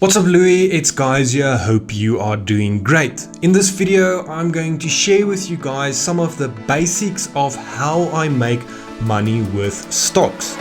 What's up Louis, it's guys here, hope you are doing great. In this video I'm going to share with you guys some of the basics of how I make money with stocks.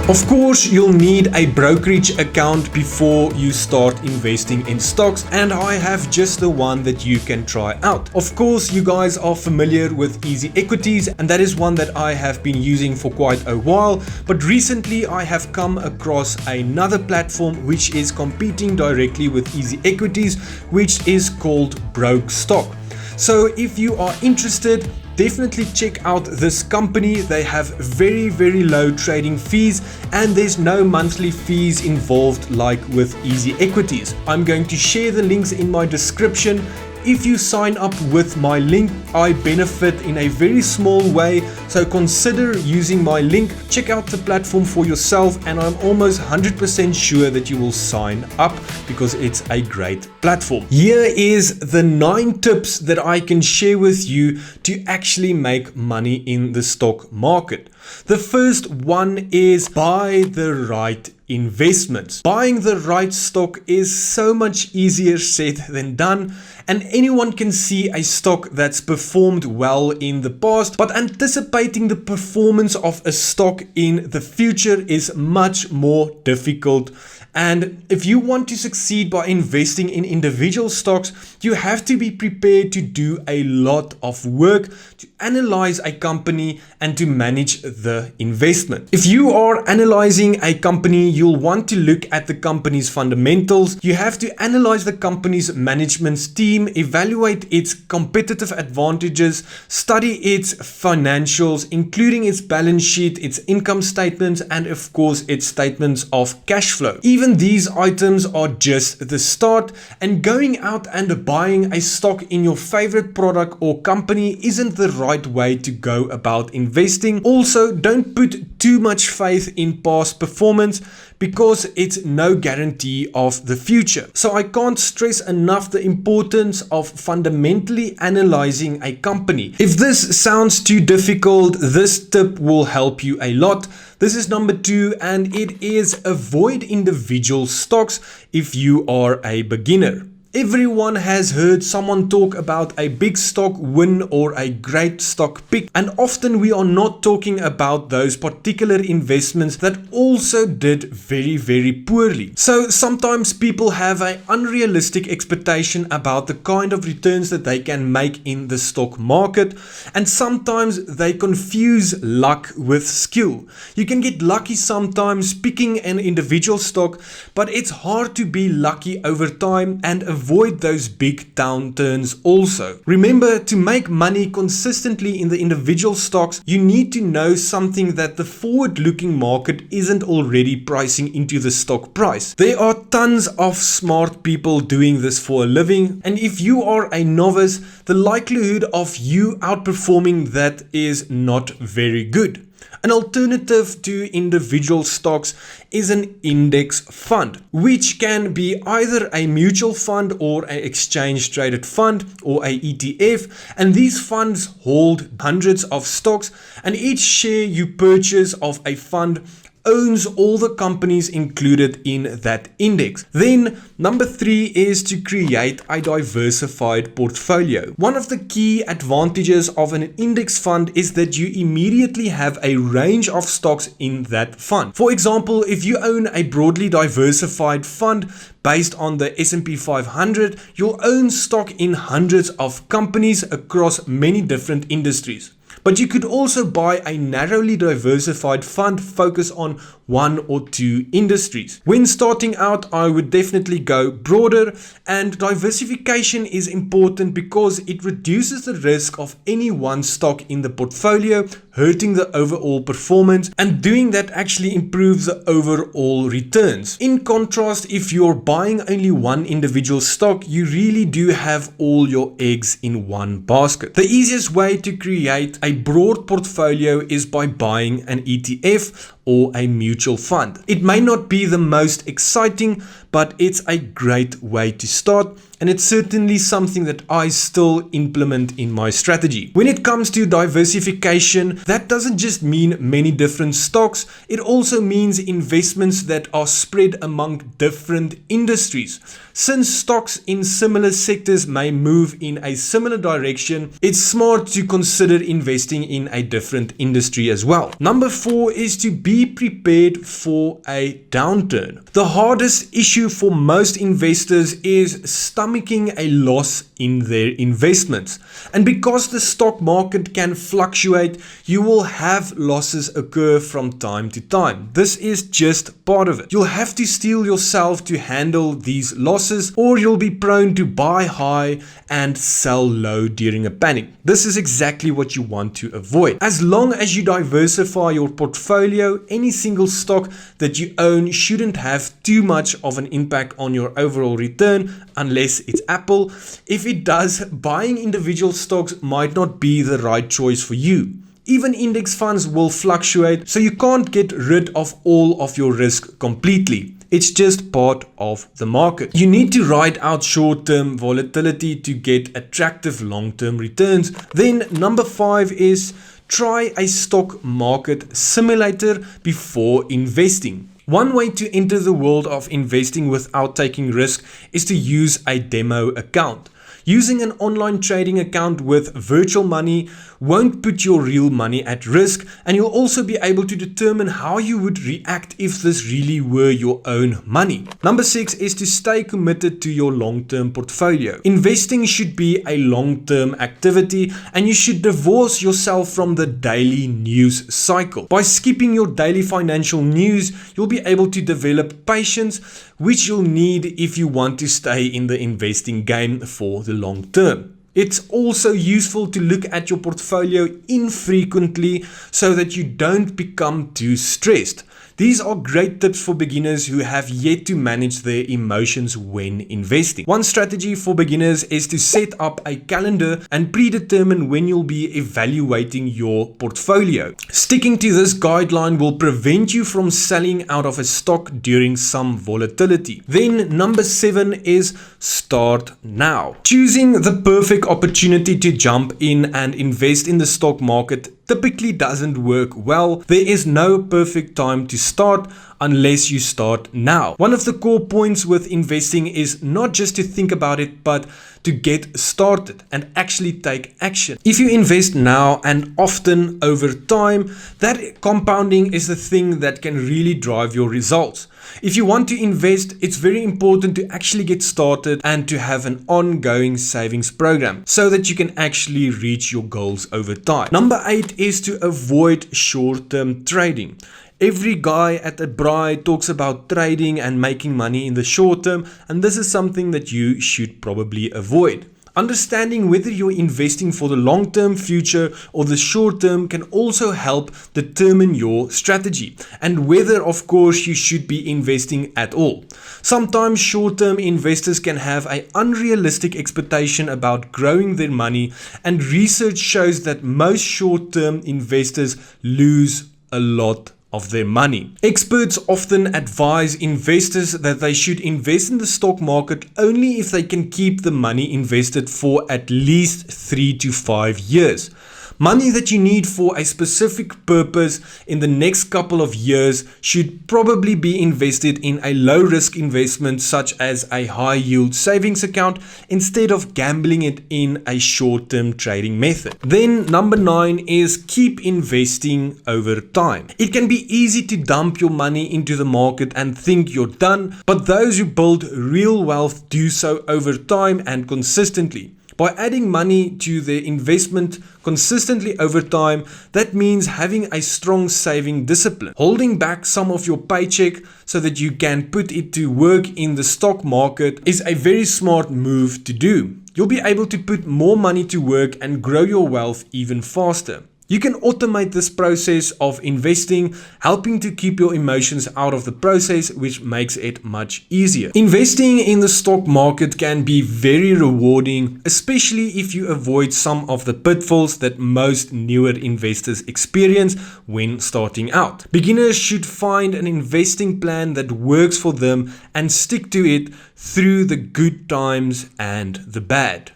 Of course, you'll need a brokerage account before you start investing in stocks, and I have just the one that you can try out. Of course, you guys are familiar with Easy Equities, and that is one that I have been using for quite a while, but recently I have come across another platform which is competing directly with Easy Equities, which is called Brokstock. So if you are interested, definitely check out this company. They have very low trading fees and there's no monthly fees involved like with Easy Equities. I'm going to share the links in my description. If you sign up with my link, I benefit in a very small way, so consider using my link. Check out the platform for yourself and I'm almost 100% sure that you will sign up because it's a great platform. Here is the 9 tips that I can share with you to actually make money in the stock market. The first one is buy the right investments. Buying the right stock is so much easier said than done, and anyone can see a stock that's performed well in the past, but anticipating the performance of a stock in the future is much more difficult. And if you want to succeed by investing in individual stocks, you have to be prepared to do a lot of work to analyze a company and to manage the investment. If you are analyzing a company, you'll want to look at the company's fundamentals. You have to analyze the company's management team, evaluate its competitive advantages, study its financials, including its balance sheet, its income statements, and of course its statements of cash flow. Even these items are just the start, and going out and buying a stock in your favorite product or company isn't the right way to go about investing. Also, don't put too much faith in past performance because it's no guarantee of the future. So I can't stress enough the importance of fundamentally analyzing a company. If this sounds too difficult, this tip will help you a lot. This is number 2, and it is avoid individual stocks if you are a beginner. Everyone has heard someone talk about a big stock win or a great stock pick, and often we are not talking about those particular investments that also did very poorly. So sometimes people have an unrealistic expectation about the kind of returns that they can make in the stock market, and sometimes they confuse luck with skill. You can get lucky sometimes picking an individual stock, but it's hard to be lucky over time and avoid those big downturns also. Remember, to make money consistently in the individual stocks, you need to know something that the forward-looking market isn't already pricing into the stock price. There are tons of smart people doing this for a living, and if you are a novice, the likelihood of you outperforming that is not very good. An alternative to individual stocks is an index fund, which can be either a mutual fund or an exchange traded fund or a ETF, and these funds hold hundreds of stocks, and each share you purchase of a fund owns all the companies included in that index. Then number 3 is to create a diversified portfolio. One of the key advantages of an index fund is that you immediately have a range of stocks in that fund. For example, if you own a broadly diversified fund based on the S&P 500, you'll own stock in hundreds of companies across many different industries. But you could also buy a narrowly diversified fund focused on 1 or 2 industries. When starting out, I would definitely go broader, and diversification is important because it reduces the risk of any one stock in the portfolio hurting the overall performance, and doing that actually improves the overall returns. In contrast, if you're buying only one individual stock, you really do have all your eggs in one basket. The easiest way to create a broad portfolio is by buying an ETF or a mutual fund. It may not be the most exciting, but it's a great way to start, and it's certainly something that I still implement in my strategy. When it comes to diversification, that doesn't just mean many different stocks, it also means investments that are spread among different industries. Since stocks in similar sectors may move in a similar direction, it's smart to consider investing in a different industry as well. Number 4 is to be prepared for a downturn. The hardest issue for most investors is stomaching a loss in their investments. And because the stock market can fluctuate, you will have losses occur from time to time. This is just part of it. You'll have to steel yourself to handle these losses, or you'll be prone to buy high and sell low during a panic. This is exactly what you want to avoid. As long as you diversify your portfolio, any single stock that you own shouldn't have too much of an impact on your overall return, unless it's Apple. If it does, buying individual stocks might not be the right choice for you. Even index funds will fluctuate, so you can't get rid of all of your risk completely. It's just part of the market. You need to ride out short-term volatility to get attractive long-term returns. Then number 5 is try a stock market simulator before investing. One way to enter the world of investing without taking risk is to use a demo account. Using an online trading account with virtual money won't put your real money at risk, and you'll also be able to determine how you would react if this really were your own money. Number 6 is to stay committed to your long-term portfolio. Investing should be a long-term activity, and you should divorce yourself from the daily news cycle. By skipping your daily financial news, you'll be able to develop patience, which you'll need if you want to stay in the investing game for the long term. It's also useful to look at your portfolio infrequently so that you don't become too stressed. These are great tips for beginners who have yet to manage their emotions when investing. One strategy for beginners is to set up a calendar and predetermine when you'll be evaluating your portfolio. Sticking to this guideline will prevent you from selling out of a stock during some volatility. Then number 7 is start now. Choosing the perfect opportunity to jump in and invest in the stock market typically doesn't work well. There is no perfect time to start unless you start now. One of the core points with investing is not just to think about it, but to get started and actually take action. If you invest now and often over time, that compounding is the thing that can really drive your results. If you want to invest, it's very important to actually get started and to have an ongoing savings program so that you can actually reach your goals over time. Number 8 is to avoid short-term trading. Every guy at a braai talks about trading and making money in the short term, and this is something that you should probably avoid. Understanding whether you're investing for the long-term future or the short-term can also help determine your strategy and whether, of course, you should be investing at all. Sometimes short-term investors can have an unrealistic expectation about growing their money, and research shows that most short-term investors lose a lot of their money. Experts often advise investors that they should invest in the stock market only if they can keep the money invested for at least 3 to 5 years. Money that you need for a specific purpose in the next couple of years should probably be invested in a low-risk investment such as a high-yield savings account instead of gambling it in a short-term trading method. Then number 9 is keep investing over time. It can be easy to dump your money into the market and think you're done, but those who build real wealth do so over time and consistently. By adding money to their investment consistently over time, that means having a strong saving discipline. Holding back some of your paycheck so that you can put it to work in the stock market is a very smart move to do. You'll be able to put more money to work and grow your wealth even faster. You can automate this process of investing, helping to keep your emotions out of the process, which makes it much easier. Investing in the stock market can be very rewarding, especially if you avoid some of the pitfalls that most newer investors experience when starting out. Beginners should find an investing plan that works for them and stick to it through the good times and the bad.